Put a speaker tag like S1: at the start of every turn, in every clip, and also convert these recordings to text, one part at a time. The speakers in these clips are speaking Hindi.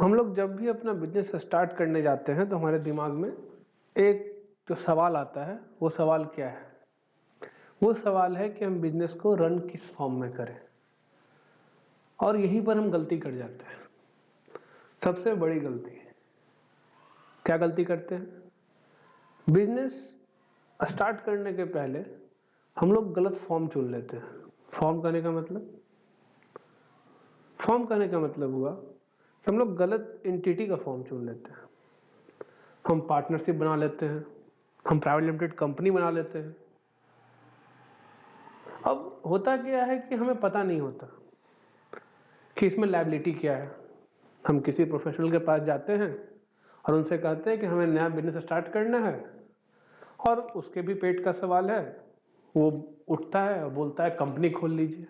S1: हम लोग जब भी अपना बिजनेस स्टार्ट करने जाते हैं तो हमारे दिमाग में एक जो सवाल आता है वो सवाल क्या है। वो सवाल है कि हम बिजनेस को रन किस फॉर्म में करें। और यहीं पर हम गलती कर जाते हैं। सबसे बड़ी गलती क्या गलती करते हैं? बिजनेस स्टार्ट करने के पहले हम लोग गलत फॉर्म चुन लेते हैं। फॉर्म करने का मतलब हुआ कि हम लोग गलत एंटिटी का फॉर्म चुन लेते हैं। हम पार्टनरशिप बना लेते हैं, हम प्राइवेट लिमिटेड कंपनी बना लेते हैं। अब होता क्या है कि हमें पता नहीं होता कि इसमें लायबिलिटी क्या है। हम किसी प्रोफेशनल के पास जाते हैं और उनसे कहते हैं कि हमें नया बिजनेस स्टार्ट करना है, और उसके भी पेट का सवाल है। वो उठता है और बोलता है कंपनी खोल लीजिए।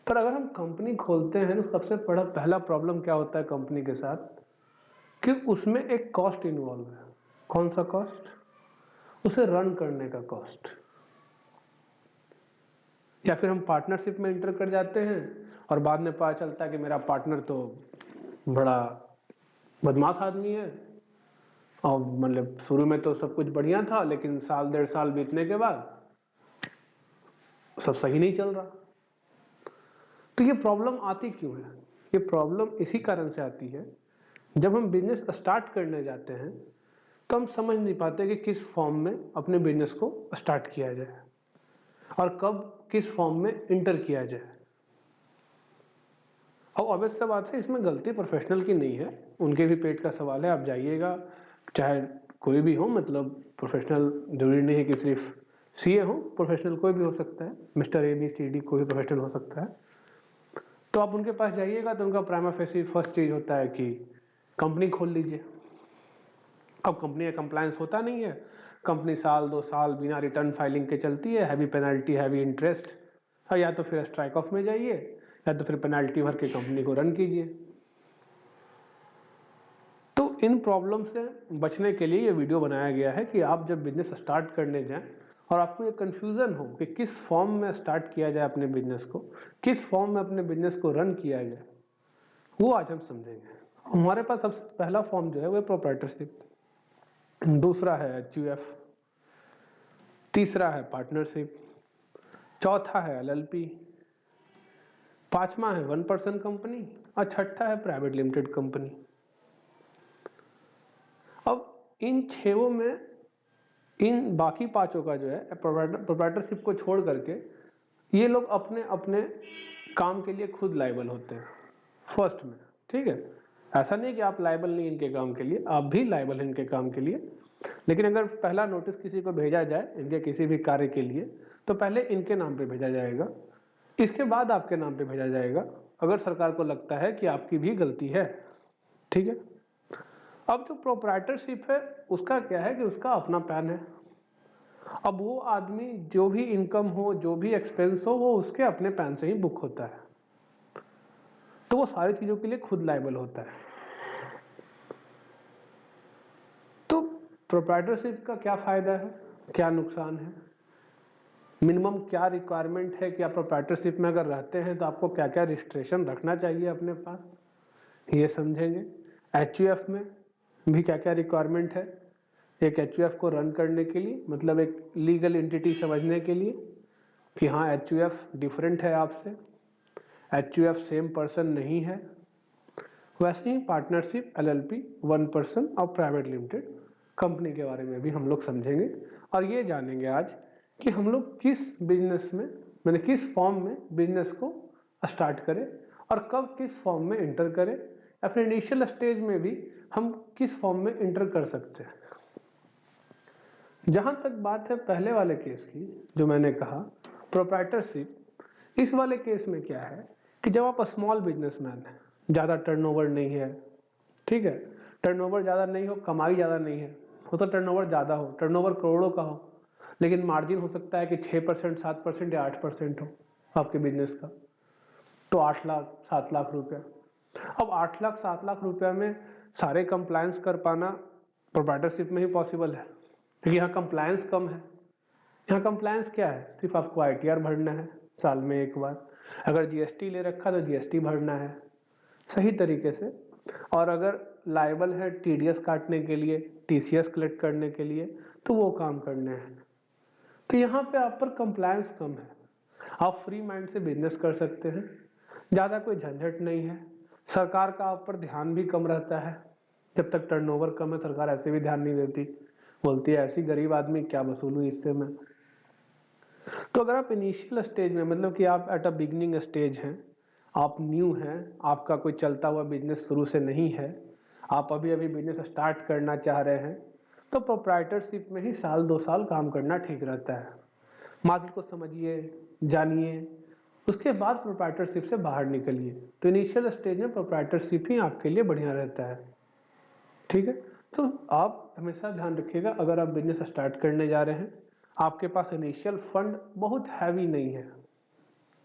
S1: पर अगर हम कंपनी खोलते हैं तो सबसे बड़ा पहला प्रॉब्लम क्या होता है कंपनी के साथ, कि उसमें एक कॉस्ट इन्वॉल्व है। कौन सा कॉस्ट? उसे रन करने का कॉस्ट। या फिर हम पार्टनरशिप में इंटर कर जाते हैं और बाद में पता चलता है कि मेरा पार्टनर तो बड़ा बदमाश आदमी है, और मतलब शुरू में तो सब कुछ बढ़िया था, लेकिन साल डेढ़ साल बीतने के बाद सब सही नहीं चल रहा। तो ये प्रॉब्लम आती क्यों है? ये प्रॉब्लम इसी कारण से आती है, जब हम बिजनेस स्टार्ट करने जाते हैं तो हम समझ नहीं पाते कि किस फॉर्म में अपने बिजनेस को स्टार्ट किया जाए और कब किस फॉर्म में इंटर किया जाए। अब ऑब्वियस सा बात है, इसमें गलती प्रोफेशनल की नहीं है, उनके भी पेट का सवाल है। आप जाइएगा, चाहे कोई भी हो, मतलब प्रोफेशनल जरूरी नहीं है कि सिर्फ सीए हो, प्रोफेशनल कोई भी हो सकता है, मिस्टर ABCD कोई भी प्रोफेशनल हो सकता है। तो आप उनके पास जाइएगा तो उनका प्राइमा फेसी फर्स्ट चीज होता है कि कंपनी खोल लीजिए। अब कंपनी का कंप्लायंस होता नहीं है, कंपनी साल 2 साल बिना रिटर्न फाइलिंग के चलती है, हैवी पेनल्टी हैवी इंटरेस्ट। या तो फिर स्ट्राइक ऑफ में जाइए, या तो फिर पेनल्टी भर के कंपनी को रन कीजिए। तो इन प्रॉब्लम से बचने के लिए ये वीडियो बनाया गया है कि आप जब बिजनेस स्टार्ट करने जाएं और आपको ये कन्फ्यूज़न हो कि किस फॉर्म में स्टार्ट किया जाए अपने बिजनेस को, किस फॉर्म में अपने बिजनेस को रन किया जाए, वो आज हम समझेंगे। हमारे पास सबसे पहला फॉर्म जो है वो प्रोप्राइटरशिप, दूसरा है HUF, तीसरा है पार्टनरशिप, चौथा है LLP, पांचवा है 1% कंपनी, और छठा है प्राइवेट लिमिटेड कंपनी। अब इन छयों में इन बाकी पांचों का जो है प्रोप्राइटरशिप को छोड़ करके ये लोग अपने अपने काम के लिए खुद लायबल होते हैं फर्स्ट में। ठीक है, ऐसा नहीं कि आप लायबल नहीं इनके काम के लिए, आप भी लायबल हैं इनके काम के लिए। लेकिन अगर पहला नोटिस किसी को भेजा जाए इनके किसी भी कार्य के लिए, तो पहले इनके नाम पे भेजा जाएगा, इसके बाद आपके नाम पे भेजा जाएगा, अगर सरकार को लगता है कि आपकी भी गलती है। ठीक है। अब जो प्रोप्राइटरशिप है उसका क्या है कि उसका अपना पैन है। अब वो आदमी जो भी इनकम हो, जो भी एक्सपेंस हो, वो उसके अपने पैन से ही बुक होता है, तो वो सारी चीजों के लिए खुद लायबल होता है। तो प्रोप्राइटरशिप का क्या फायदा है, क्या नुकसान है, मिनिमम क्या रिक्वायरमेंट है कि आप प्रोप्राइटरशिप में अगर रहते हैं तो आपको क्या क्या रजिस्ट्रेशन रखना चाहिए अपने पास, ये समझेंगे। HUF में भी क्या क्या रिक्वायरमेंट है एक HUF को रन करने के लिए, मतलब एक लीगल एंटिटी समझने के लिए कि हाँ HUF डिफरेंट है आपसे, HUF सेम पर्सन नहीं है। वैसे ही पार्टनरशिप, LLP, 1% और प्राइवेट लिमिटेड कंपनी के बारे में भी हम लोग समझेंगे, और ये जानेंगे आज कि हम लोग किस बिजनेस में, मैंने किस फॉर्म में बिजनेस को स्टार्ट करें और कब किस फॉर्म में इंटर करें, या फिर इनिशियल स्टेज में भी हम किस फॉर्म में इंटर कर सकते हैं। जहां तक बात है पहले वाले केस की, जो मैंने कहा प्रोप्राइटरशिप, इस वाले केस में क्या है कि जब आप स्मॉल बिजनेसमैन हैं, ज़्यादा टर्नओवर नहीं है, ठीक है, टर्नओवर ज़्यादा नहीं हो, कमाई ज़्यादा नहीं है, हो तो टर्नओवर ज़्यादा हो, टर्नओवर करोड़ों का हो, लेकिन मार्जिन हो सकता है कि 6%, 7% या 8% हो आपके बिजनेस का, तो 8 लाख 7 लाख रुपया। अब 8 लाख 7 लाख रुपया में सारे कंप्लायंस कर पाना प्रोप्राइटरशिप में ही पॉसिबल है, क्योंकि यहाँ कंप्लायंस कम है। यहाँ कंप्लायंस क्या है, सिर्फ आपको ITR भरना है साल में एक बार, अगर GST ले रखा तो GST भरना है, सही तरीके से, और अगर लायबल है टीडीएस काटने के लिए, टीसीएस कलेक्ट करने के लिए, तो वो काम करने हैं। तो यहाँ पे आप पर कंप्लायंस कम है, आप फ्री माइंड से बिजनेस कर सकते हैं, ज़्यादा कोई झंझट नहीं है। सरकार का आप पर ध्यान भी कम रहता है, जब तक टर्नओवर कम है सरकार ऐसे भी ध्यान नहीं देती, बोलती है ऐसी गरीब आदमी क्या वसूलूं इससे मैं। तो अगर आप इनिशियल स्टेज में, मतलब कि आप एट अ बिगनिंग स्टेज हैं, आप न्यू हैं, आपका कोई चलता हुआ बिजनेस शुरू से नहीं है, आप अभी अभी बिजनेस स्टार्ट करना चाह रहे हैं, तो प्रोप्राइटरशिप में ही साल 2 साल काम करना ठीक रहता है। मार्केट को समझिए, जानिए, उसके बाद प्रोप्राइटरशिप से बाहर निकलिए। तो इनिशियल स्टेज में प्रोप्राइटरशिप ही आपके लिए बढ़िया रहता है, ठीक है। तो आप हमेशा ध्यान रखिएगा, अगर आप बिजनेस स्टार्ट करने जा रहे हैं, आपके पास इनिशियल फंड बहुत हैवी नहीं है,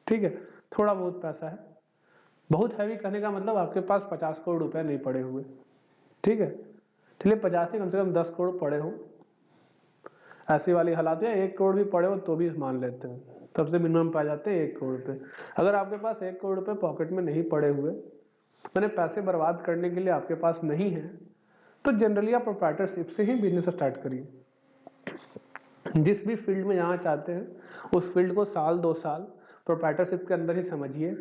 S1: ठीक है, थोड़ा बहुत पैसा है। बहुत हैवी कहने का मतलब आपके पास 50 करोड़ रुपए नहीं पड़े हुए, ठीक है, चलिए 50 नहीं, कम से कम 10 करोड़ पड़े हो, ऐसी वाली हालात है 1 करोड़ भी पड़े हो तो भी मान लेते हैं, तब से मिनिमम पा जाते हैं 1 करोड़ रुपए। अगर आपके पास 1 करोड़ रुपए पॉकेट में नहीं पड़े हुए, मैंने पैसे बर्बाद करने के लिए आपके पास नहीं है, तो जनरली आप प्रोप्राइटरशिप से ही बिजनेस स्टार्ट करिए। जिस भी फील्ड में जाना चाहते हैं उस फील्ड को साल 2 साल प्रोप्राइटरशिप के अंदर ही समझिए,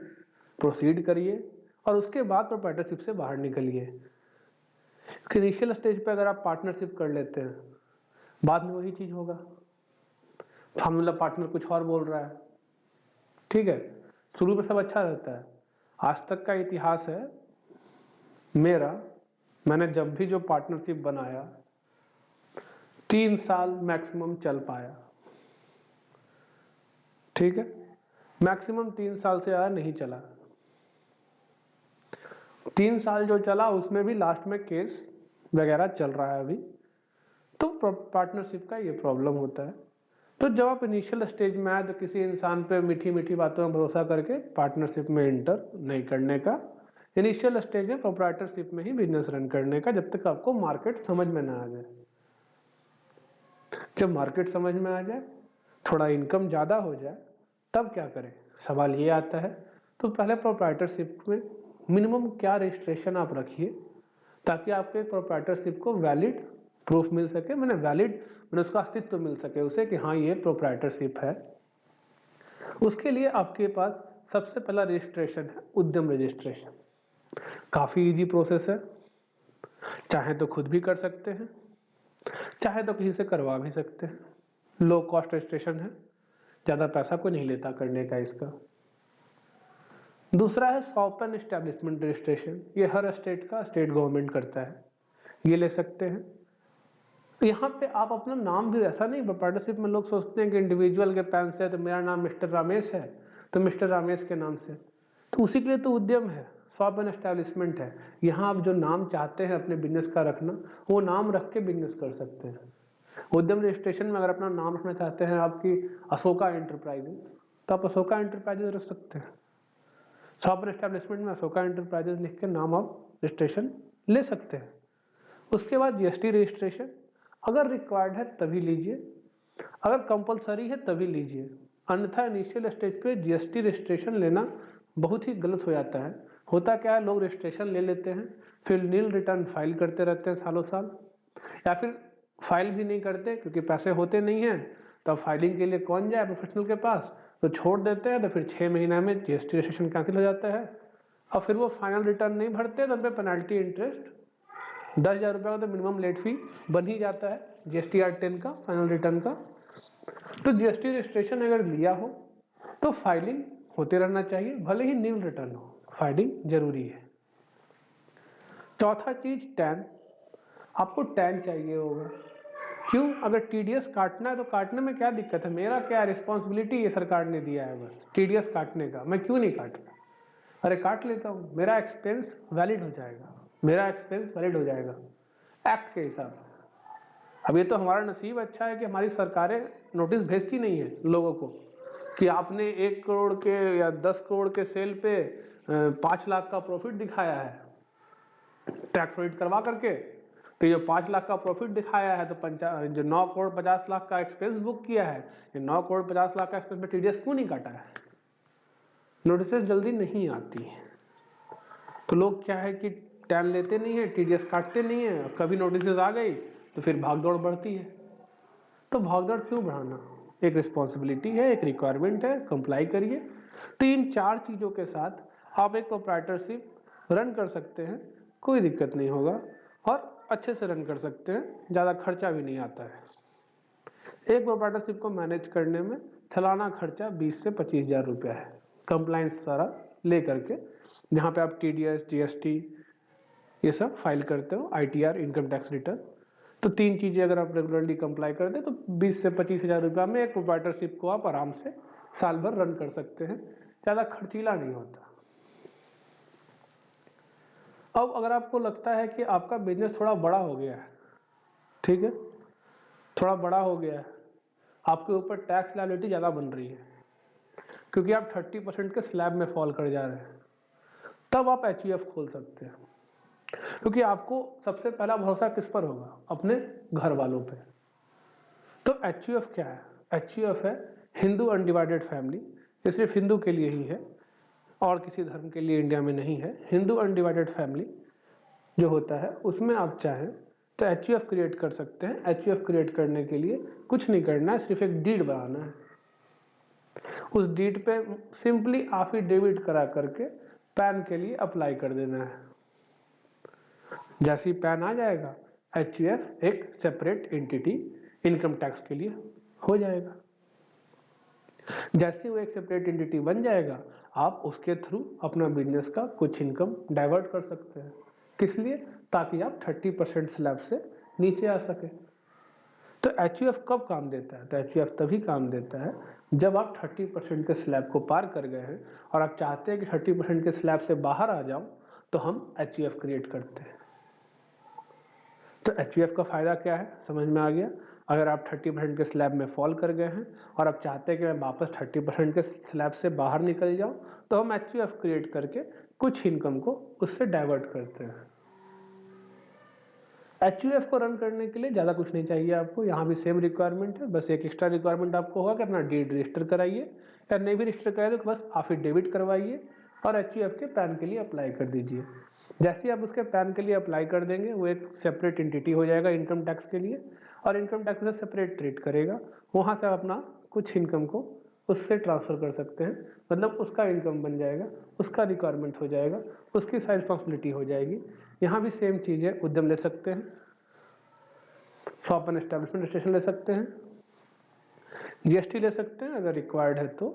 S1: प्रोसीड करिए, और उसके बाद प्रोप्राइटरशिप से बाहर निकलिए। इनिशियल स्टेज पे अगर आप पार्टनरशिप कर लेते हैं, बाद में वही चीज होगा, सामने वाला पार्टनर कुछ और बोल रहा है, ठीक है। शुरू में सब अच्छा रहता है, आज तक का इतिहास है मेरा, मैंने जब भी जो पार्टनरशिप बनाया 3 साल मैक्सिमम चल पाया, ठीक है, मैक्सिमम 3 साल से ज़्यादा नहीं चला। 3 साल जो चला उसमें भी लास्ट में केस वगैरह चल रहा है अभी, तो पार्टनरशिप का ये प्रॉब्लम होता है। तो जब आप इनिशियल स्टेज में आए तो किसी इंसान पे मीठी मीठी बातों में भरोसा करके पार्टनरशिप में इंटर नहीं करने का, इनिशियल स्टेज में प्रोप्राइटरशिप में ही बिजनेस रन करने का, जब तक आपको मार्केट समझ में ना आ जाए। जब मार्केट समझ में आ जाए, थोड़ा इनकम ज़्यादा हो जाए, तब क्या करें, सवाल ये आता है। तो पहले प्रोप्राइटरशिप में मिनिमम क्या रजिस्ट्रेशन आप रखिए, ताकि आपके प्रोप्राइटरशिप को वैलिड प्रूफ मिल सके, मैंने वैलिड मैंने उसका अस्तित्व मिल सके उसे, कि हाँ ये प्रोप्राइटरशिप है। उसके लिए आपके पास सबसे पहला रजिस्ट्रेशन है उद्यम रजिस्ट्रेशन। काफ़ी इजी प्रोसेस है, चाहे तो खुद भी कर सकते हैं, चाहे तो किसी से करवा भी सकते हैं, लो कॉस्ट रजिस्ट्रेशन है, ज़्यादा पैसा कोई नहीं लेता करने का इसका। दूसरा है शॉप एंड एस्टेब्लिशमेंट रजिस्ट्रेशन, ये हर स्टेट का स्टेट गवर्नमेंट करता है, ये ले सकते हैं। यहाँ पे आप अपना नाम भी, ऐसा नहीं प्रोप्राइटरशिप में लोग सोचते हैं कि इंडिविजुअल के पैन से, तो मेरा नाम मिस्टर रमेश है तो मिस्टर रमेश के नाम से, तो उसी के लिए तो उद्यम है, शॉप एंड एस्टेब्लिशमेंट है। यहाँ आप जो नाम चाहते हैं अपने बिजनेस का रखना, वो नाम रख के बिजनेस कर सकते हैं। उद्यम रजिस्ट्रेशन में अगर अपना नाम रखना चाहते हैं आपकी अशोका एंटरप्राइजेस, तो आप अशोका एंटरप्राइजेस रख सकते हैं। शॉप एंड एस्टेब्लिशमेंट में अशोका एंटरप्राइजेस लिख के नाम आप रजिस्ट्रेशन ले सकते हैं। उसके बाद जीएसटी रजिस्ट्रेशन, अगर रिक्वायर्ड है तभी लीजिए, अगर कंपलसरी है तभी लीजिए, अन्यथा इनिशियल स्टेज पे जीएसटी रजिस्ट्रेशन लेना बहुत ही गलत हो जाता है। होता क्या है, लोग रजिस्ट्रेशन ले लेते हैं, फिर नील रिटर्न फाइल करते रहते हैं सालों साल, या फिर फाइल भी नहीं करते क्योंकि पैसे होते नहीं हैं, तब फाइलिंग के लिए कौन जाए प्रोफेशनल के पास, तो छोड़ देते हैं, तो फिर 6 महीना में जीएसटी रजिस्ट्रेशन कैंसिल हो जाता है, और फिर वो फाइनल रिटर्न नहीं भरते, तो उन पर पेनल्टी इंटरेस्ट 10,000 रुपये का तो मिनिमम लेट फी बन ही जाता है जीएसटीआर 10 का फाइनल रिटर्न का। तो जीएसटी रजिस्ट्रेशन अगर लिया हो तो फाइलिंग होते रहना चाहिए, भले ही नील रिटर्न हो, फाइलिंग जरूरी है। चौथा चीज टैन, आपको टैन चाहिए होगा। क्यों, अगर टीडीएस काटना है तो काटने में क्या दिक्कत है, मेरा क्या रिस्पॉन्सिबिलिटी ये सरकार ने दिया है बस टीडीएस काटने का, मैं क्यों नहीं काट रहा, अरे काट लेता हूँ, मेरा एक्सपेंस वैलिड हो जाएगा, मेरा एक्सपेंस वैलिड हो जाएगा एक्ट के हिसाब से। अब ये तो हमारा नसीब अच्छा है कि हमारी सरकारें नोटिस भेजती नहीं है लोगों को कि आपने 1 करोड़ के या 10 करोड़ के सेल पे 5 लाख का प्रॉफिट दिखाया है टैक्स ऑडिट करवा करके, तो ये 5 लाख का प्रॉफिट दिखाया है, तो जो 9 करोड़ 50 लाख का एक्सपेंस बुक किया है, ये 9 करोड़ 50 लाख का एक्सपेंस में टीडीएस क्यों नहीं काटा है। नोटिस जल्दी नहीं आती है, तो लोग क्या है कि टैन लेते नहीं है, टीडीएस काटते नहीं है, कभी नोटिस आ गई तो फिर भाग दौड़ बढ़ती है। तो भाग दौड़ क्यों बढ़ाना? एक रिस्पॉन्सिबिलिटी है, एक रिक्वायरमेंट है, कंप्लाई करिए। तो इन 4 चीज़ों के साथ आप एक प्रोप्राइटरशिप रन कर सकते हैं, कोई दिक्कत नहीं होगा और अच्छे से रन कर सकते हैं, ज़्यादा खर्चा भी नहीं आता है। एक प्रोप्राइटरशिप को मैनेज करने में सालाना खर्चा 20 से 25,000 रुपया है, कंप्लाइंस सारा ले करके, जहाँ पे आप टीडीएस, जीएसटी ये सब फाइल करते हो, आईटीआर, इनकम टैक्स रिटर्न। तो 3 चीज़ें अगर आप रेगुलरली कंप्लाई कर दे तो 20 से 25,000 रुपया में एक प्रोप्राइटरशिप को आप आराम से साल भर रन कर सकते हैं, ज़्यादा खर्चीला नहीं होता। अब अगर आपको लगता है कि आपका बिजनेस थोड़ा बड़ा हो गया है, ठीक है, थोड़ा बड़ा हो गया है, आपके ऊपर टैक्स लायबिलिटी ज़्यादा बन रही है क्योंकि आप 30% के स्लैब में फॉल कर जा रहे हैं, तब आप एचयूएफ खोल सकते हैं। क्योंकि आपको सबसे पहला भरोसा किस पर होगा? अपने घर वालों पे। तो एचयूएफ क्या है? एचयूएफ है हिंदू अनडिवाइडेड फैमिली। ये सिर्फ हिंदू के लिए ही है और किसी धर्म के लिए इंडिया में नहीं है। हिंदू अनडिवाइडेड फैमिली जो होता है उसमें आप चाहें तो एचयूएफ क्रिएट कर सकते हैं। एचयूएफ क्रिएट करने के लिए कुछ नहीं करना है, सिर्फ एक डीड बनाना है। उस डीड पे सिंपली एफिडेविट करा करके पैन के लिए अप्लाई कर देना है। जैसे ही पैन आ जाएगा, एचयूएफ एक सेपरेट एंटिटी इनकम टैक्स के लिए हो जाएगा। जैसे वो एक सेपरेट एंटिटी बन जाएगा, आप उसके थ्रू अपना बिजनेस का कुछ इनकम डाइवर्ट कर सकते हैं। किस लिए? ताकि आप 30% स्लैब से नीचे आ सके। तो एचयूएफ कब काम देता है? तो एचयूएफ तभी काम देता है जब आप 30% के स्लैब को पार कर गए हैं और आप चाहते हैं कि 30% के स्लैब से बाहर आ जाओ, तो हम एचयूएफ क्रिएट करते हैं। तो एचयूएफ का फायदा क्या है, समझ में आ गया? अगर आप 30% के स्लैब में फॉल कर गए हैं और आप चाहते हैं कि मैं वापस 30% के स्लैब से बाहर निकल जाऊं, तो हम एचयूएफ क्रिएट करके कुछ इनकम को उससे डाइवर्ट करते हैं। एचयूएफ को रन करने के लिए ज़्यादा कुछ नहीं चाहिए आपको, यहाँ भी सेम रिक्वायरमेंट है। बस एक एक्स्ट्रा रिक्वायरमेंट आपको होगा कि अपना डीड रजिस्टर कराइए, या नहीं भी रजिस्टर कराइए तो बस एफिडेविट करवाइए और एचयूएफ के पैन के लिए अप्लाई कर दीजिए। जैसे ही आप उसके पैन के लिए अप्लाई कर देंगे, वो एक सेपरेट एंटिटी हो जाएगा इनकम टैक्स के लिए, और इनकम टैक्स उसे सेपरेट ट्रीट करेगा। वहाँ से आप अपना कुछ इनकम को उससे ट्रांसफ़र कर सकते हैं, मतलब उसका इनकम बन जाएगा, उसका रिक्वायरमेंट हो जाएगा, उसकी सारी रिस्पॉन्सिबिलिटी हो जाएगी। यहाँ भी सेम चीज़ है, उद्यम ले सकते हैं, शॉप एंड एस्टेब्लिशमेंट रजिस्ट्रेशन ले सकते हैं, जीएसटी ले सकते हैं अगर रिक्वायर्ड है तो,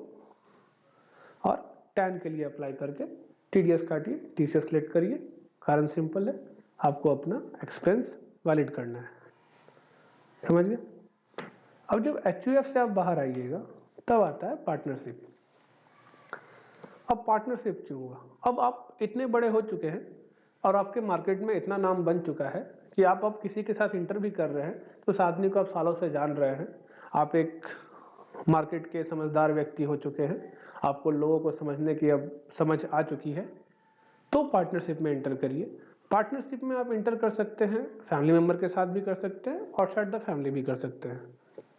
S1: और टैन के लिए अप्लाई करके टीडीएस काटिए, टीसीएस सेलेक्ट करिए। कारण सिंपल है, आपको अपना एक्सपेंस वैलिड करना है। समझ गए? अब जब एचयूएफ से आप बाहर आइएगा, तब आता है पार्टनरशिप। अब पार्टनरशिप क्यों हुआ? अब आप इतने बड़े हो चुके हैं और आपके मार्केट में इतना नाम बन चुका है कि आप अब किसी के साथ इंटर भी कर रहे हैं तो उस आदमी को आप सालों से जान रहे हैं, आप एक मार्केट के समझदार व्यक्ति हो चुके हैं, आपको लोगों को समझने की अब समझ आ चुकी है, तो पार्टनरशिप में इंटर करिए। पार्टनरशिप में आप इंटर कर सकते हैं, फैमिली मेम्बर के साथ भी कर सकते हैं, आउटसाइड द फैमिली भी कर सकते हैं,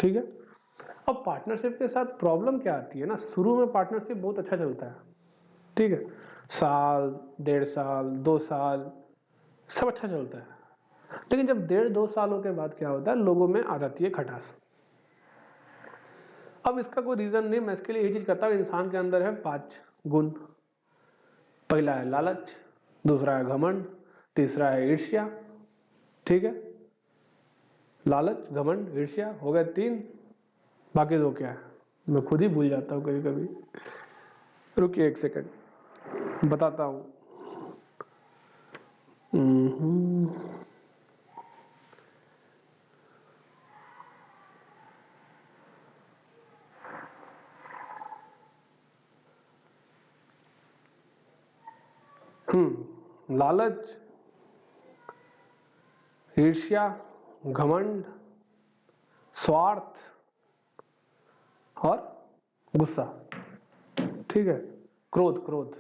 S1: ठीक है। अब पार्टनरशिप के साथ प्रॉब्लम क्या आती है ना, शुरू में पार्टनरशिप बहुत अच्छा चलता है, ठीक है, साल, 1.5 साल, 2 साल सब अच्छा चलता है। लेकिन जब 1.5-2 सालों के बाद क्या होता है, लोगों में आ जाती है खटास। अब इसका कोई रीज़न नहीं, मैं इसके लिए यही चीज़ कहता हूँ, इंसान के अंदर है 5 गुण। पहला है लालच, दूसरा है घमंड, तीसरा है ईर्ष्या, ठीक है। लालच, घमंड, ईर्ष्या हो गए 3, बाकी 2 क्या है मैं खुद ही भूल जाता हूँ कभी कभी। रुकिए 1 सेकंड बताता हूँ। लालच, ईर्ष्या, घमंड, स्वार्थ और गुस्सा, ठीक है, क्रोध,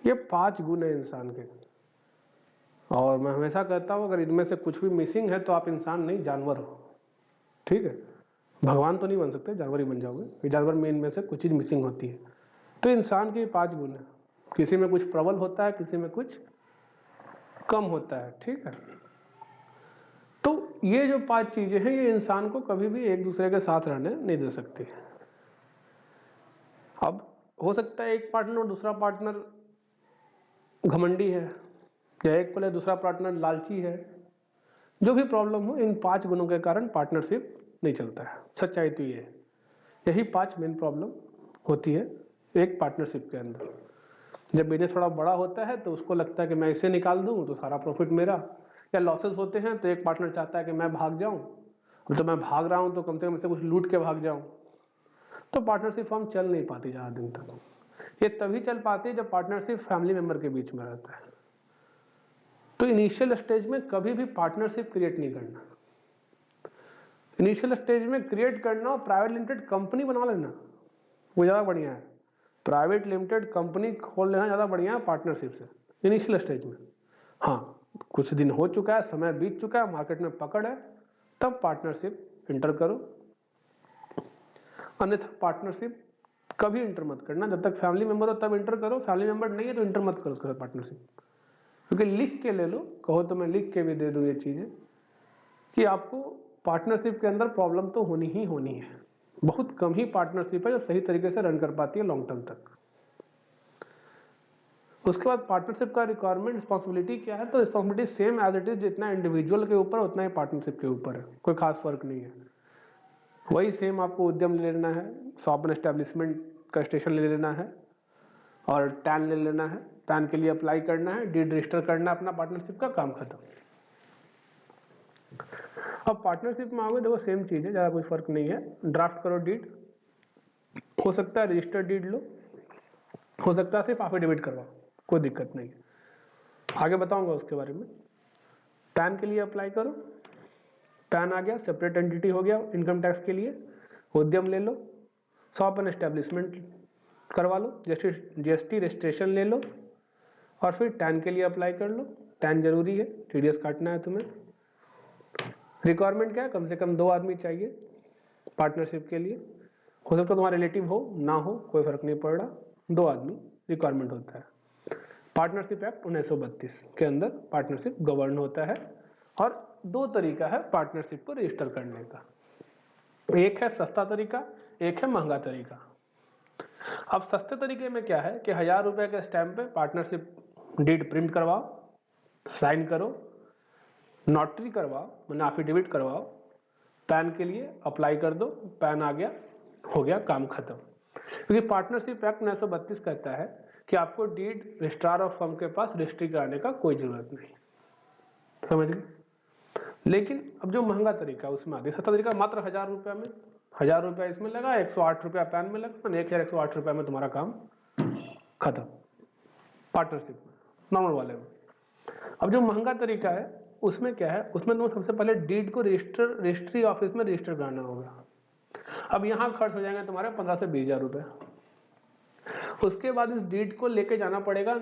S1: ये 5 गुण है इंसान के। और मैं हमेशा कहता हूँ अगर इनमें से कुछ भी मिसिंग है तो आप इंसान नहीं, जानवर हो, ठीक है। भगवान तो नहीं बन सकते, जानवर ही बन जाओगे, जानवर में इनमें से कुछ चीज़ मिसिंग होती है। तो इंसान के 5 गुण है, किसी में कुछ प्रबल होता है, किसी में कुछ कम होता है, ठीक है। तो ये जो 5 चीजें हैं ये इंसान को कभी भी एक दूसरे के साथ रहने नहीं दे सकती। अब हो सकता है एक पार्टनर और दूसरा पार्टनर घमंडी है, या एक बोले दूसरा पार्टनर लालची है, जो भी प्रॉब्लम हो, इन 5 गुणों के कारण पार्टनरशिप नहीं चलता है। सच्चाई तो ये है, यही 5 मेन प्रॉब्लम होती है एक पार्टनरशिप के अंदर। जब बिजनेस थोड़ा बड़ा होता है तो उसको लगता है कि मैं इसे निकाल दूं तो सारा प्रॉफिट मेरा, या लॉसेस होते हैं तो एक पार्टनर चाहता है कि मैं भाग जाऊं, तो मैं भाग रहा हूं तो कम से कम इससे कुछ लूट के भाग जाऊं। तो पार्टनरशिप फर्म चल नहीं पाती ज़्यादा दिन तक। ये तभी चल पाती है जब पार्टनरशिप फैमिली मेंबर के बीच में रहता है। तो इनिशियल स्टेज में कभी भी पार्टनरशिप क्रिएट नहीं करना। इनिशियल स्टेज में क्रिएट करना और प्राइवेट लिमिटेड कंपनी बना लेना वो ज़्यादा बढ़िया है। प्राइवेट लिमिटेड कंपनी खोल लेना ज़्यादा बढ़िया है पार्टनरशिप से इनिशियल स्टेज में। हाँ, कुछ दिन हो चुका है, समय बीत चुका है, मार्केट में पकड़ है, तब पार्टनरशिप इंटर करो। अन्यथा पार्टनरशिप कभी इंटर मत करना। जब तक फैमिली मेंबर हो तब इंटर करो, फैमिली मेंबर नहीं है तो इंटर मत करो पार्टनरशिप। क्योंकि लिख के ले लो, कहो तो मैं लिख के भी दे दूं ये चीज़ें कि आपको पार्टनरशिप के अंदर प्रॉब्लम तो होनी ही होनी है। बहुत कम ही पार्टनरशिप है जो सही तरीके से रन कर पाती है लॉन्ग टर्म तक। उसके बाद पार्टनरशिप का रिक्वायरमेंट, रिस्पॉन्सिबिलिटी क्या है, तो responsibility same as it is, जितना इंडिविजुअल के ऊपर उतना ही पार्टनरशिप के ऊपर है, कोई खास फर्क नहीं है। वही सेम आपको उद्यम ले लेना है, शॉप एंड एस्टेब्लिशमेंट का स्टेशन ले लेना है, और टैन ले लेना है, टैन के लिए अप्लाई करना है, डीड रजिस्टर करना है अपना, पार्टनरशिप का काम खत्म। अब पार्टनरशिप में आओगे, देखो सेम चीज़ है, ज़्यादा कोई फर्क नहीं है। ड्राफ्ट करो डीड, हो सकता है रजिस्टर्ड डीड लो, हो सकता है सिर्फ एफिडेविट करवाओ, कोई दिक्कत नहीं है, आगे बताऊंगा उसके बारे में। पैन के लिए अप्लाई करो, पैन आ गया, सेपरेट एंटिटी हो गया इनकम टैक्स के लिए। उद्यम ले लो, शॉप एंड एस्टेब्लिशमेंट करवा लो, जीएसटी रजिस्ट्रेशन ले लो, और फिर टैन के लिए अप्लाई कर लो। टैन जरूरी है, टीडीएस काटना है तुम्हें। रिक्वायरमेंट क्या है, कम से कम 2 आदमी चाहिए पार्टनरशिप के लिए। हो सकता है तुम्हारा रिलेटिव हो ना हो, कोई फर्क नहीं पड़ रहा, 2 आदमी रिक्वायरमेंट होता है। पार्टनरशिप एक्ट 1932 के अंदर पार्टनरशिप गवर्न होता है। और 2 तरीका है पार्टनरशिप को रजिस्टर करने का, एक है सस्ता तरीका, एक है महंगा तरीका। अब सस्ते तरीके में क्या है कि 1000 रुपए के स्टैंप पे पार्टनरशिप डीड प्रिंट करवाओ, साइन करो, नोटरी करवाओ, मैंने एफिडेविट करवाओ, पैन के लिए अप्लाई कर दो, पैन आ गया, हो गया काम खत्म। क्योंकि पार्टनरशिप एक्ट 1932 कहता है कि आपको डीड रजिस्ट्रार ऑफ फर्म के पास रजिस्ट्री कराने का कोई जरूरत नहीं, समझ गए। लेकिन अब जो महंगा तरीका उसमें आगे सस्ता तरीका, मात्र 1000 रुपये में, 1000 रुपया इसमें लगा, 108 रुपया पैन में लगा, 1108 रुपया में तुम्हारा काम खत्म पार्टनरशिप में, नॉर्मल वाले में। अब जो महंगा तरीका है उसमें क्या है, उसमें तुम्हें सबसे पहले डीड को रजिस्ट्री ऑफिस में रजिस्टर कराना होगा। अब यहाँ खर्च हो जाएंगे तुम्हारे 15 से 20 हजार रुपये। उसके बाद इस डीड को लेके जाना पड़ेगा,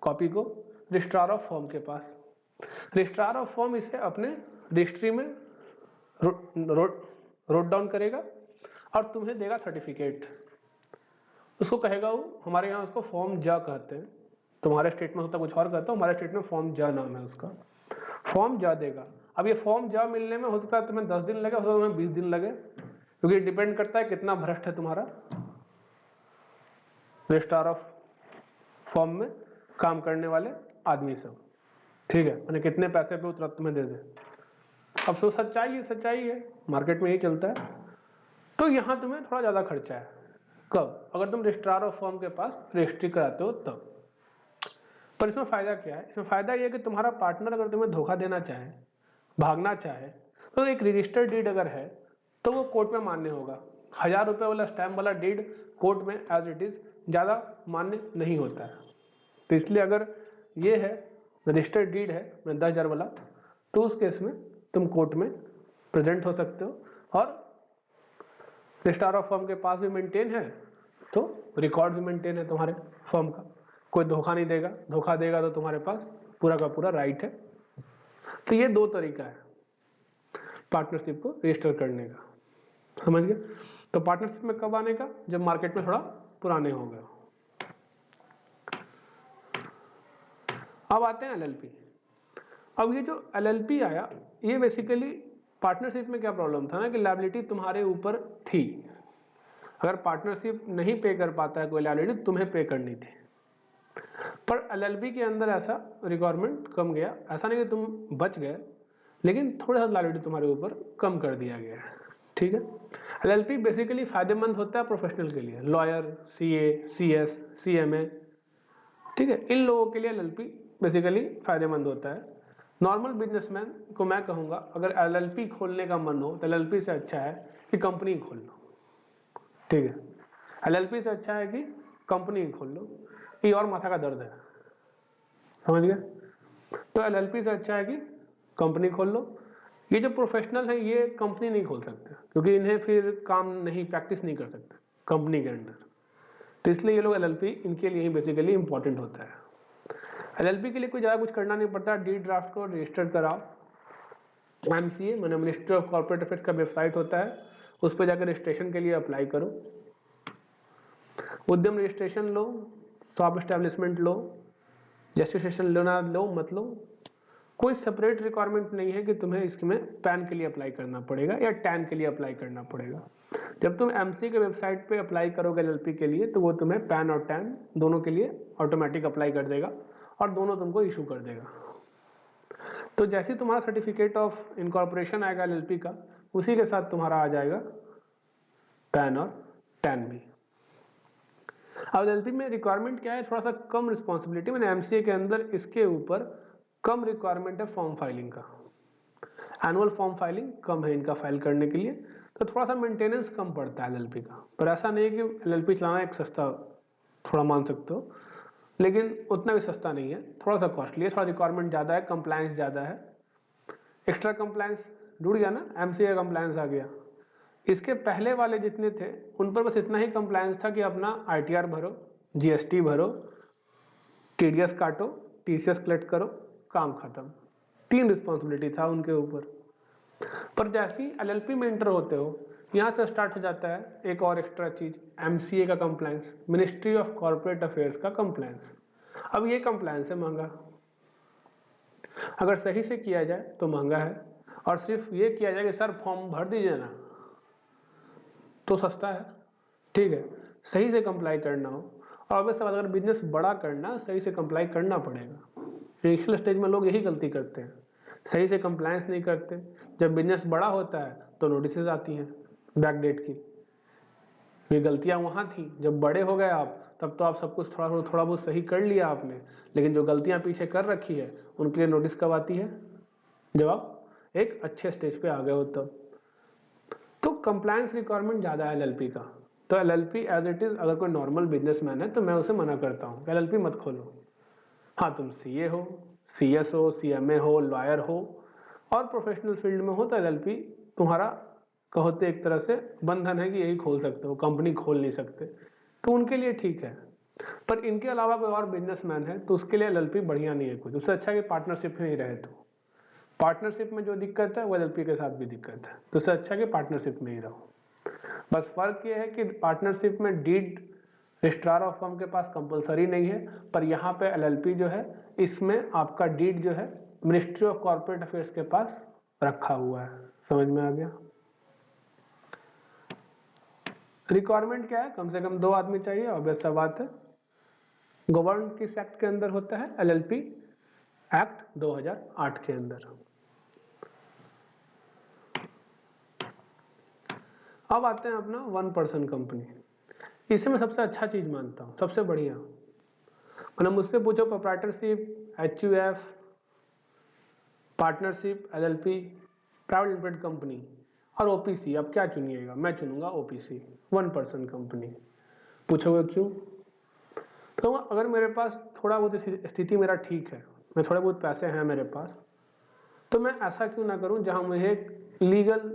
S1: कॉपी को, रजिस्ट्रार ऑफ फर्म के पास। रजिस्ट्रार ऑफ फर्म इसे अपने रजिस्ट्री में रोट डाउन करेगा और तुम्हें देगा सर्टिफिकेट। उसको कहेगा वो, हमारे यहाँ उसको फॉर्म जा कहते हैं, तुम्हारे स्टेट में होता कुछ और कहता है, हमारे स्टेट में फॉर्म जा नाम है उसका। फॉर्म जा देगा। अब ये फॉर्म जा मिलने में हो सकता है तुम्हें 10 दिन लगे, हो सकता है तुम्हें 20 दिन लगे, क्योंकि डिपेंड करता है कितना भ्रष्ट है तुम्हारा रजिस्ट्रार ऑफ फॉर्म में काम करने वाले आदमी सब, ठीक है, मैंने कितने पैसे पे तुरंत तुम्हें दे दे। अब सो सच्चाई है, मार्केट में यही चलता है। तो यहाँ तुम्हें थोड़ा ज़्यादा खर्चा है। कब? अगर तुम रजिस्ट्रार ऑफ फर्म के पास रजिस्ट्री कराते हो तब। पर इसमें फ़ायदा क्या है? इसमें फ़ायदा ये है कि तुम्हारा पार्टनर अगर तुम्हें धोखा देना चाहे, भागना चाहे, तो एक रजिस्टर्ड डीड अगर है तो वो कोर्ट में मान्य होगा। 1000 रुपये वाला स्टैम्प वाला डीड कोर्ट में एज इट इज़ ज़्यादा मान्य नहीं होता है। तो इसलिए अगर ये है रजिस्टर्ड डीड है 10,000 वाला, तो उस केस में तुम कोर्ट में प्रेजेंट हो सकते हो, और रजिस्ट्रार ऑफ फर्म के पास भी मेंटेन है तो रिकॉर्ड भी मेंटेन है तुम्हारे फर्म का, कोई धोखा नहीं देगा, धोखा देगा तो तुम्हारे पास पूरा का पूरा राइट है। तो ये 2 तरीका है पार्टनरशिप को रजिस्टर करने का, समझ गए। तो पार्टनरशिप में कब आने का? जब मार्केट में थोड़ा पुराने हो गए। अब आते हैं एलएलपी। अब ये जो एलएलपी आया, ये बेसिकली पार्टनरशिप में क्या प्रॉब्लम था ना कि लायबिलिटी तुम्हारे ऊपर थी। अगर पार्टनरशिप नहीं पे कर पाता है कोई लायबिलिटी, तुम्हें पे करनी थी। पर एलएलपी के अंदर ऐसा रिक्वायरमेंट कम गया। ऐसा नहीं कि तुम बच गए, लेकिन थोड़ा सा लायबिलिटी तुम्हारे ऊपर कम कर दिया गया है। ठीक है। एलएलपी बेसिकली फायदेमंद होता है प्रोफेशनल के लिए, लॉयर, सीए, सीएस, सीएमए। ठीक है, इन लोगों के लिए एलएलपी बेसिकली फायदेमंद होता है। नॉर्मल बिजनेसमैन को मैं कहूँगा, अगर एलएलपी खोलने का मन हो तो एलएलपी से अच्छा है कि कंपनी खोल लो। ठीक है, एलएलपी से अच्छा है कि कंपनी खोल लो, ये और माथा का दर्द है, समझ गए। तो एलएलपी से अच्छा है कि कंपनी खोल लो। ये जो प्रोफेशनल है ये कंपनी नहीं खोल सकते, क्योंकि इन्हें फिर काम नहीं, प्रैक्टिस नहीं कर सकते कंपनी के अंदर। तो इसलिए ये लोग एलएलपी इनके लिए ही बेसिकली इंपॉर्टेंट होता है। एलएलपी के लिए कोई ज़्यादा कुछ करना नहीं पड़ता। डी ड्राफ्ट को रजिस्टर कराओ, एमसीए मैंने मिनिस्ट्री ऑफ कॉर्पोरेट अफेयर्स का वेबसाइट होता है, उस पर जाकर रजिस्ट्रेशन के लिए अप्लाई करो। उद्यम रजिस्ट्रेशन लो, शॉप एस्टेब्लिशमेंट लो, रजिस्ट्रेशन लेना लो मत लो, कोई सेपरेट रिक्वायरमेंट नहीं है कि तुम्हें इसमें पैन के लिए अप्लाई करना पड़ेगा या टैन के लिए अप्लाई करना पड़ेगा। जब तुम एमसी के वेबसाइट पे अप्लाई करोगे एलएलपी के लिए, तो वो तुम्हें पैन और टैन दोनों के लिए ऑटोमेटिक अप्लाई कर देगा और दोनों तुमको इशू कर देगा। तो जैसे ही तुम्हारा सर्टिफिकेट ऑफ इनकॉर्पोरेशन आएगा एलएलपी का, उसी के साथ तुम्हारा आ जाएगा पैन और टैन भी। अब एलएलपी में रिक्वायरमेंट क्या है, थोड़ा सा कम रिस्पॉन्सिबिलिटी, मैंने एमसीए के अंदर इसके ऊपर कम रिक्वायरमेंट है फॉर्म फाइलिंग का। एनुअल फॉर्म फाइलिंग कम है इनका फाइल करने के लिए, तो थोड़ा सा मेंटेनेंस कम पड़ता है एलएलपी का। पर ऐसा नहीं है कि एलएलपी चलाना एक सस्ता, थोड़ा मान सकते हो, लेकिन उतना भी सस्ता नहीं है, थोड़ा सा कॉस्टली है, थोड़ा रिक्वायरमेंट ज़्यादा है, कंप्लायंस ज़्यादा है। एक्स्ट्रा कंप्लायंस जुड़ गया ना, एमसीए का कंप्लायंस आ गया। इसके पहले वाले जितने थे उन पर बस इतना ही कंप्लायंस था कि अपना आईटीआर भरो, जीएसटी भरो, टीडीएस काटो, टीसीएस कलेक्ट करो, काम खत्म। 3 रिस्पॉन्सिबिलिटी था उनके ऊपर। पर जैसे ही एलएलपी में एंटर होते हो, यहाँ से स्टार्ट हो जाता है एक और एक्स्ट्रा चीज, एमसीए का compliance, ministry of corporate affairs का कंप्लायंस। अब ये कंप्लायंस है महंगा, अगर सही से किया जाए तो महंगा है, और सिर्फ ये किया जाए कि सर फॉर्म भर दीजिए ना, तो सस्ता है। ठीक है, सही से कंप्लाई करना हो, और वैसे अगर बिजनेस बड़ा करना, सही से कंप्लाई करना पड़ेगा। इनिशियल स्टेज में लोग यही गलती करते हैं, सही से कंप्लायंस नहीं करते। जब बिजनेस बड़ा होता है तो नोटिसेज आती हैं बैकडेट की। ये गलतियां वहाँ थी, जब बड़े हो गए आप, तब तो आप सब कुछ थोड़ा बहुत सही कर लिया आपने, लेकिन जो गलतियां पीछे कर रखी है उनके लिए नोटिस कब आती है, जब आप एक अच्छे स्टेज पे आ गए हो तब। तो कंप्लायंस रिक्वायरमेंट ज़्यादा है एलएलपी का। तो एलएलपी एज इट इज़, अगर कोई नॉर्मल बिजनेसमैन है तो मैं उसे मना करता हूँ, एलएलपी मत खोलो। हाँ, तुम सीए हो, सीएस हो, सीएमए हो, लॉयर हो और प्रोफेशनल फील्ड में हो, तो एलएलपी तुम्हारा कहो तो एक तरह से बंधन है कि यही खोल सकते हो, कंपनी खोल नहीं सकते, तो उनके लिए ठीक है। पर इनके अलावा कोई और बिजनेसमैन है तो उसके लिए एलएलपी बढ़िया नहीं है कुछ। उससे अच्छा है कि पार्टनरशिप में ही रहे। तो पार्टनरशिप में जो दिक्कत है वो एलएलपी के साथ भी दिक्कत है, तो उससे अच्छा है कि पार्टनरशिप में ही रहो। बस फर्क ये है कि पार्टनरशिप में डीड रजिस्ट्रार ऑफ फर्म के पास कंपलसरी नहीं है, पर यहाँ पे एलएलपी जो है इसमें आपका डीड जो है मिनिस्ट्री ऑफ कॉर्पोरेट अफेयर्स के पास रखा हुआ है। समझ में आ गया। रिक्वायरमेंट क्या है, कम से कम 2 आदमी चाहिए, ऑब्वियस सा बात है। गवर्न किस एक्ट के अंदर होता है, एलएलपी एक्ट 2008 के अंदर। अब आते हैं अपना 1 पर्सन कंपनी। इसे मैं सबसे अच्छा चीज मानता हूँ, सबसे बढ़िया। मतलब मुझसे पूछो proprietorship, HUF, partnership, LLP, private limited company और ओपीसी, अब क्या चुनिएगा? मैं चुनूंगा ओपीसी, 1 पर्सन कंपनी। पूछोगे क्यों? तो अगर मेरे पास थोड़ा बहुत स्थिति मेरा ठीक है, मैं थोड़े बहुत पैसे हैं मेरे पास, तो मैं ऐसा क्यों ना करूं जहां मुझे एक लीगल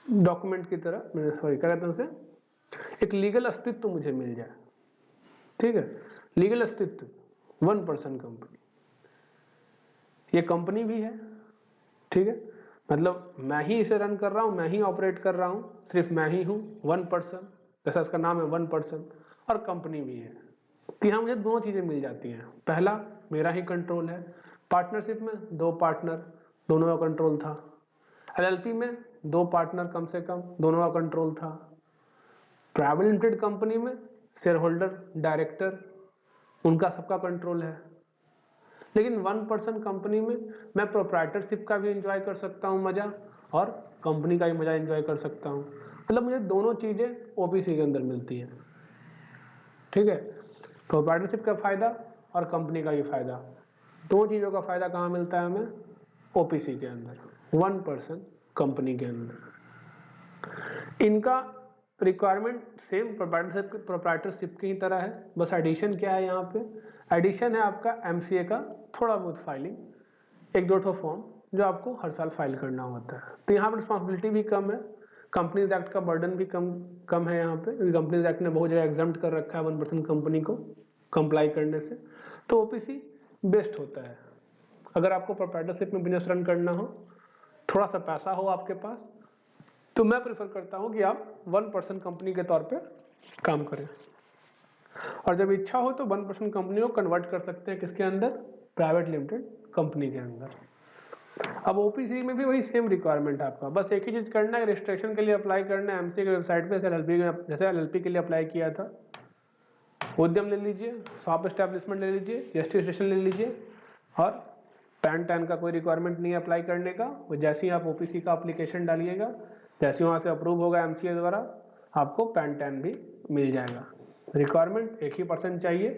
S1: डॉक्यूमेंट की तरह, सॉरी क्या कहते हैं उसे, एक लीगल अस्तित्व मुझे मिल जाए। ठीक है, लीगल अस्तित्व, 1 पर्सन कंपनी। ये कंपनी भी है, ठीक है, मतलब मैं ही इसे रन कर रहा हूं, मैं ही ऑपरेट कर रहा हूं, सिर्फ मैं ही हूं, 1 पर्सन, जैसा इसका नाम है 1 पर्सन, और कंपनी भी है। तो यहाँ मुझे दोनों चीज़ें मिल जाती हैं। पहला, मेरा ही कंट्रोल है। पार्टनरशिप में 2 पार्टनर, दोनों का कंट्रोल था। एलएलपी में 2 पार्टनर कम से कम, दोनों का कंट्रोल था। प्राइवेट लिमिटेड कंपनी में शेयर होल्डर, डायरेक्टर, उनका सबका कंट्रोल है। लेकिन 1 पर्सन कंपनी में मैं प्रोप्राइटरशिप का भी एंजॉय कर सकता हूँ मजा, और कंपनी का भी मजा एंजॉय कर सकता हूँ। मतलब मुझे दोनों चीजें ओपीसी के अंदर मिलती हैं। ठीक है, प्रोप्राइटरशिप का फायदा और कंपनी का भी फायदा, दो चीजों का फायदा कहाँ मिलता है हमें? ओपीसी के अंदर, 1 पर्सन कंपनी के अंदर। इनका रिक्वायरमेंट सेम प्रोप्राइटरशिप की ही तरह है, बस एडिशन क्या है यहाँ पे? एडिशन है आपका एमसीए का थोड़ा बहुत फाइलिंग, 1-2 ठो फॉर्म जो आपको हर साल फाइल करना होता है। तो यहाँ पर रिस्पॉन्सिबिलिटी भी कम है, कंपनीज एक्ट का बर्डन भी कम है यहाँ पे। कंपनीज एक्ट ने बहुत जगह एग्जम्प्ट कर रखा है 1 पर्सन कंपनी को कंप्लाई करने से, तो ओपीसी बेस्ट होता है। अगर आपको प्रोप्राइटरशिप में बिजनेस रन करना हो, थोड़ा सा पैसा हो आपके पास, तो मैं प्रेफर करता हूं कि आप 1 पर्सन कंपनी के तौर पे काम करें। और जब इच्छा हो तो 1 पर्सन कंपनी को कन्वर्ट कर सकते हैं किसके अंदर? प्राइवेट लिमिटेड कंपनी के अंदर। अब ओपीसी में भी वही सेम रिक्वायरमेंट है आपका, बस एक ही चीज करना है, रजिस्ट्रेशन के लिए अप्लाई करना है एमसी की वेबसाइट पे, जैसे एलएलपी के लिए अप्लाई किया था। उद्यम ले लीजिए, शॉप एस्टेब्लिशमेंट ले लीजिए, जीएसटी रजिस्ट्रेशन ले लीजिए, और पैन का कोई रिक्वायरमेंट नहीं है अप्लाई करने का। वो जैसे ही आप ओपीसी का एप्लीकेशन डालिएगा, जैसे वहाँ से अप्रूव होगा एमसीए द्वारा, आपको पैन भी मिल जाएगा। रिक्वायरमेंट एक ही पर्सन चाहिए,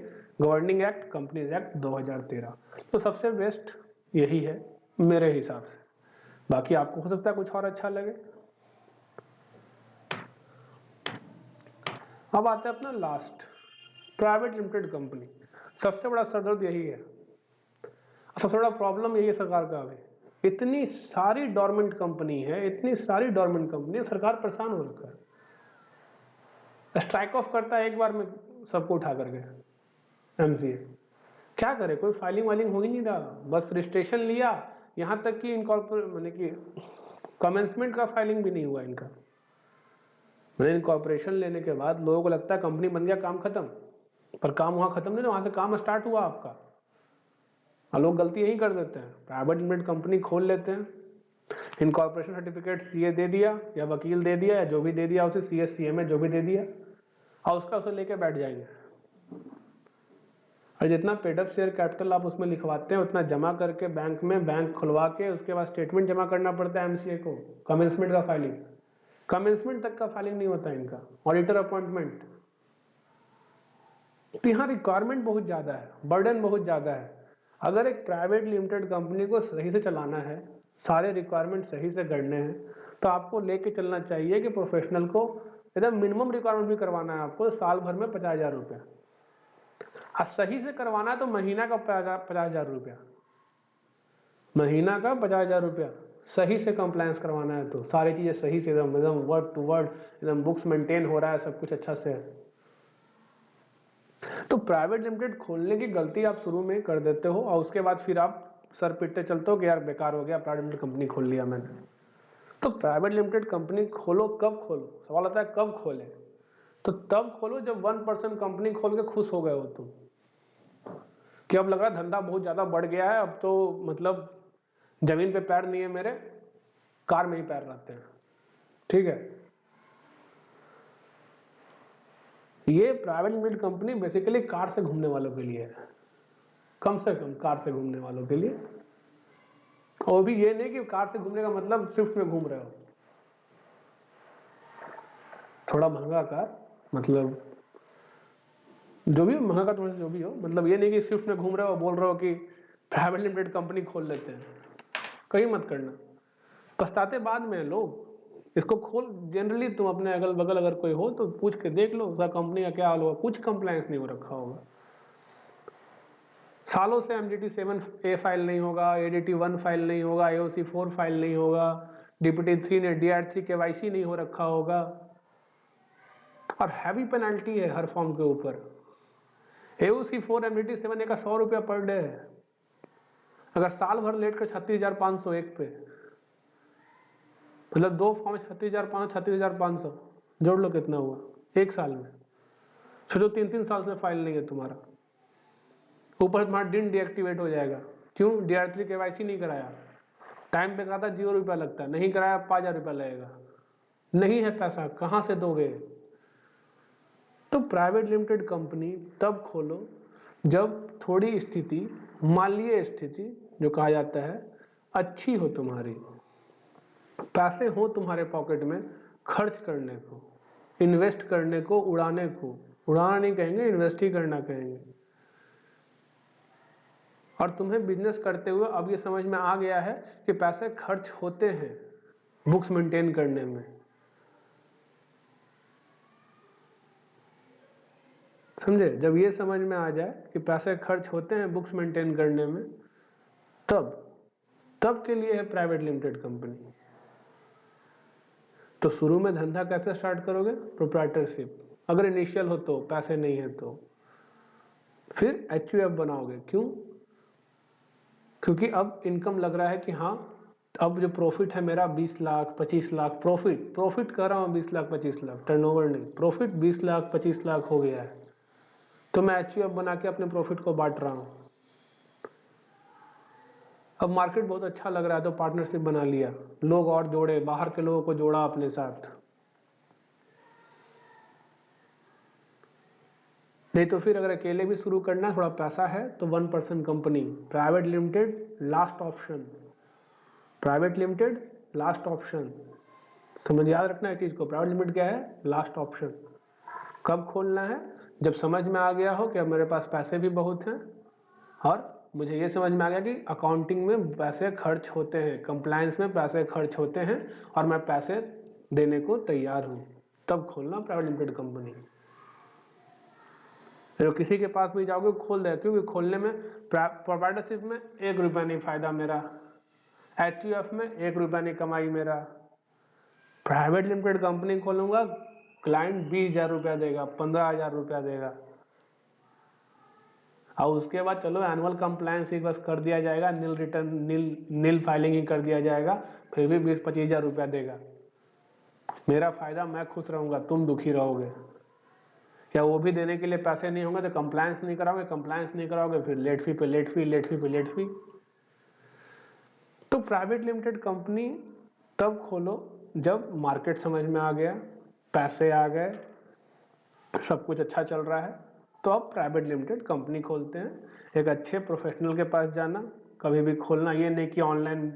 S1: गवर्निंग एक्ट कंपनीज एक्ट 2013, तो सबसे बेस्ट यही है मेरे हिसाब से। बाकी आपको हो सकता है कुछ और अच्छा लगे। अब आते हैं अपना लास्ट, प्राइवेट लिमिटेड कंपनी। सबसे बड़ा सरदर्द यही है, सबसे बड़ा प्रॉब्लम यही है सरकार का। अभी इतनी सारी डोरमेंट कंपनी है, इतनी सारी डोरमेंट कंपनी है, सरकार परेशान हो रखा है। स्ट्राइक ऑफ करता है एक बार में सबको उठा करके एमसीए। क्या करे, कोई फाइलिंग वाइलिंग हो ही नहीं रहा, बस रजिस्ट्रेशन लिया, यहाँ तक कि इनकॉर्पोरेट माने कि कमेंसमेंट का फाइलिंग भी नहीं हुआ इनका। मैंने इनकॉर्पोरेशन लेने के बाद लोगों को लगता है कंपनी बन गया, काम खत्म, पर काम वहाँ खत्म नहीं, वहाँ से काम स्टार्ट हुआ आपका। और लोग गलती यही कर देते हैं, प्राइवेट लिमिटेड कंपनी खोल लेते हैं, इनकॉर्पोरेशन सर्टिफिकेट सीए दे दिया या वकील दे दिया या जो भी दे दिया उसे, सीएस सीएमए जो भी दे दिया, और उसका उसे लेके बैठ जाएंगे। और जितना पेड अप शेयर कैपिटल आप उसमें लिखवाते हैं उतना जमा करके बैंक में, बैंक खुलवा के उसके बाद स्टेटमेंट जमा करना पड़ता है एमसीए को। कमेंसमेंट का फाइलिंग, कमेंसमेंट तक का फाइलिंग नहीं होता इनका, ऑडिटर अपॉइंटमेंट। तो यहाँ रिक्वायरमेंट बहुत ज़्यादा है, बर्डन बहुत ज़्यादा है। अगर एक प्राइवेट लिमिटेड कंपनी को सही से चलाना है, सारे रिक्वायरमेंट सही से करने हैं, तो आपको लेके चलना चाहिए कि प्रोफेशनल को एकदम मिनिमम रिक्वायरमेंट भी करवाना है आपको साल भर में 50,000 रुपये। और सही से करवाना है तो महीना का 50,000 रुपया, महीना का 50,000 रुपया सही से कंप्लायंस करवाना है, तो सारी चीज़ें सही से एकदम एकदम वर्ड टू वर्ड, एकदम बुक्स मेंटेन हो रहा है, सब कुछ अच्छा से है। तो प्राइवेट लिमिटेड खोलने की गलती आप शुरू में कर देते हो और उसके बाद फिर आप सर पीटते चलते हो कि यार बेकार हो गया, प्राइवेट लिमिटेड कंपनी खोल लिया मैंने। तो प्राइवेट लिमिटेड कंपनी खोलो, कब खोलो? सवाल आता है कब खोले? तो तब खोलो जब 1 पर्सन कंपनी खोल के खुश हो गए हो तुम, कि अब लग रहा है धंधा बहुत ज्यादा बढ़ गया है, अब तो मतलब जमीन पे पैर नहीं है मेरे, कार में ही पैर रहते हैं। ठीक है, ये private limited company basically car से घूमने वालों के लिए है, कम से कम कार से घूमने वालों के लिए। और भी ये नहीं कि कार से घूमने का मतलब स्विफ्ट में घूम रहे हो, थोड़ा महंगा कार, मतलब जो भी महंगा कार, जो भी हो, मतलब ये नहीं कि स्विफ्ट में घूम रहे हो बोल रहे हो कि प्राइवेट लिमिटेड कंपनी खोल लेते हैं, कहीं मत करना, पछताते बाद में लोग। इसको खोल, जनरली तुम अपने अगल बगल अगर कोई हो तो पूछ के देख लो उसका कंपनी का क्या हाल होगा, कुछ कंप्लायंस नहीं हो रखा होगा, सालों से एमडीटी 7A फाइल नहीं होगा, एडीटी 1 फाइल नहीं होगा, एओसी 4 फाइल नहीं होगा, डीपीटी 3 ने DR3 केवाईसी नहीं हो रखा होगा, और हैवी पेनल्टी है हर फॉर्म के ऊपर। एओसी 4 एमडीटी 7A का 100 रुपया पर डे है, अगर साल भर लेट कर 36,501 पे, मतलब 2 फॉर्म 36,500 जोड़ लो कितना हुआ एक साल में, फिर तो 3-3 साल से फाइल नहीं है तुम्हारा, ऊपर से तुम्हारा डिन डीएक्टिवेट हो जाएगा। क्यों? DR3 KYC नहीं कराया, टाइम पे कहा था 0 रुपया लगता है, नहीं कराया 5,000 रुपया लगेगा, नहीं है पैसा, कहाँ से दोगे? तो प्राइवेट लिमिटेड कंपनी तब खोलो जब थोड़ी स्थिति, मालीय स्थिति जो कहा जाता है, अच्छी हो, तुम्हारी पैसे हो तुम्हारे पॉकेट में खर्च करने को, इन्वेस्ट करने को, उड़ाने को। उड़ाना नहीं कहेंगे, इन्वेस्ट ही करना कहेंगे। और तुम्हें बिजनेस करते हुए अब ये समझ में आ गया है कि पैसे खर्च होते हैं बुक्स मेंटेन करने में। समझे? जब ये समझ में आ जाए कि पैसे खर्च होते हैं बुक्स मेंटेन करने में, तब के लिए है प्राइवेट लिमिटेड कंपनी। तो शुरू में धंधा कैसे स्टार्ट करोगे? प्रोप्राइटरशिप, अगर इनिशियल हो तो, पैसे नहीं है तो। फिर HUF बनाओगे। क्यों? क्योंकि अब इनकम लग रहा है कि हाँ, अब जो प्रॉफिट है मेरा 20 लाख 25 लाख, प्रॉफिट कर रहा हूँ 20 लाख 25 लाख, टर्नओवर नहीं, प्रॉफिट 20 लाख 25 लाख हो गया है, तो मैं HUF बना के अपने प्रॉफिट को बांट रहा हूँ। अब मार्केट बहुत अच्छा लग रहा है तो पार्टनरशिप बना लिया, लोग और जोड़े, बाहर के लोगों को जोड़ा अपने साथ। नहीं तो फिर अगर अकेले भी शुरू करना है, थोड़ा पैसा है, तो 1% company, private limited last option, private limited last option. समझ याद रखना है चीज को, प्राइवेट लिमिटेड क्या है? Last option. कब खोलना है? जब समझ में आ गया हो कि अब मेरे पास पैसे भी बहुत हैं और मुझे ये समझ में आ गया कि अकाउंटिंग में पैसे खर्च होते हैं, कंप्लायंस में पैसे खर्च होते हैं और मैं पैसे देने को तैयार हूँ, तब खोलना प्राइवेट लिमिटेड कंपनी। तो किसी के पास भी जाओगे खोल दे, क्योंकि खोलने में प्रोप्राइटरशिप में 1 रुपया नहीं फायदा मेरा, HUF में 1 रुपया नहीं कमाई मेरा। प्राइवेट लिमिटेड कंपनी खोलूंगा, क्लाइंट 20,000 रुपया देगा, 15,000 रुपया देगा, और उसके बाद चलो एनुअल कंप्लायंस ही बस कर दिया जाएगा, नील रिटर्न, नील फाइलिंग ही कर दिया जाएगा, फिर भी 20-25,000 रुपया देगा। मेरा फायदा, मैं खुश रहूंगा, तुम दुखी रहोगे। क्या वो भी देने के लिए पैसे नहीं होंगे तो कंप्लायंस नहीं कराओगे, कंप्लायंस नहीं कराओगे फिर लेट फी पे लेट फी, लेट फी पे लेट फी। तो प्राइवेट लिमिटेड कंपनी तब खोलो जब मार्केट समझ में आ गया, पैसे आ गए, सब कुछ अच्छा चल रहा है, तो अब प्राइवेट लिमिटेड कंपनी खोलते हैं। एक अच्छे प्रोफेशनल के पास जाना, कभी भी खोलना ये नहीं कि ऑनलाइन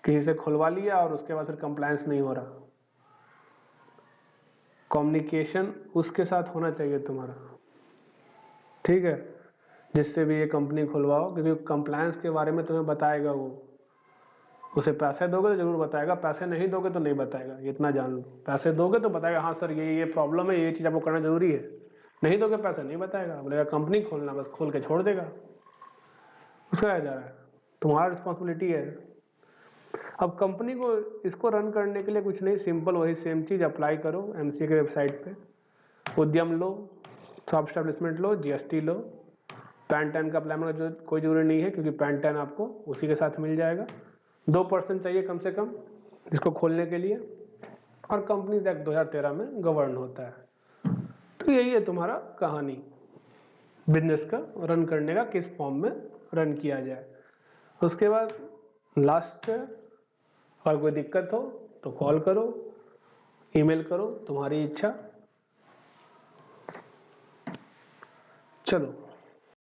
S1: किसी से खुलवा लिया और उसके बाद फिर कंप्लायंस नहीं हो रहा। कम्युनिकेशन उसके साथ होना चाहिए तुम्हारा, ठीक है, जिससे भी ये कंपनी खुलवाओ, क्योंकि कंप्लायंस के बारे में तुम्हें बताएगा वो। उसे पैसे दोगे तो जरूर बताएगा, पैसे नहीं दोगे तो नहीं बताएगा, इतना जान लो। पैसे दोगे तो बताएगा हाँ सर ये प्रॉब्लम है, ये चीज़ आपको करना जरूरी है। नहीं दोगे पैसे नहीं बताएगा, बोलेगा कंपनी खोलना, बस खोल के छोड़ देगा। उसका क्या जा रहा है, तुम्हारा रिस्पॉन्सिबिलिटी है। अब कंपनी को इसको रन करने के लिए कुछ नहीं, सिंपल वही सेम चीज़ अप्लाई करो MCA के वेबसाइट पे, उद्यम लो, शॉप एस्टेब्लिशमेंट लो, GST लो, पैन-10 का अप्लाई करना कोई जरूरी नहीं है, क्योंकि पैन-10 आपको उसी के साथ मिल जाएगा। 2% चाहिए कम से कम इसको खोलने के लिए, और कंपनीज एक्ट 2013 में गवर्न होता है। तो यही है तुम्हारा कहानी, बिजनेस का रन करने का, किस फॉर्म में रन किया जाए। उसके बाद लास्ट, अगर कोई दिक्कत हो तो कॉल करो, ईमेल करो, तुम्हारी इच्छा। चलो।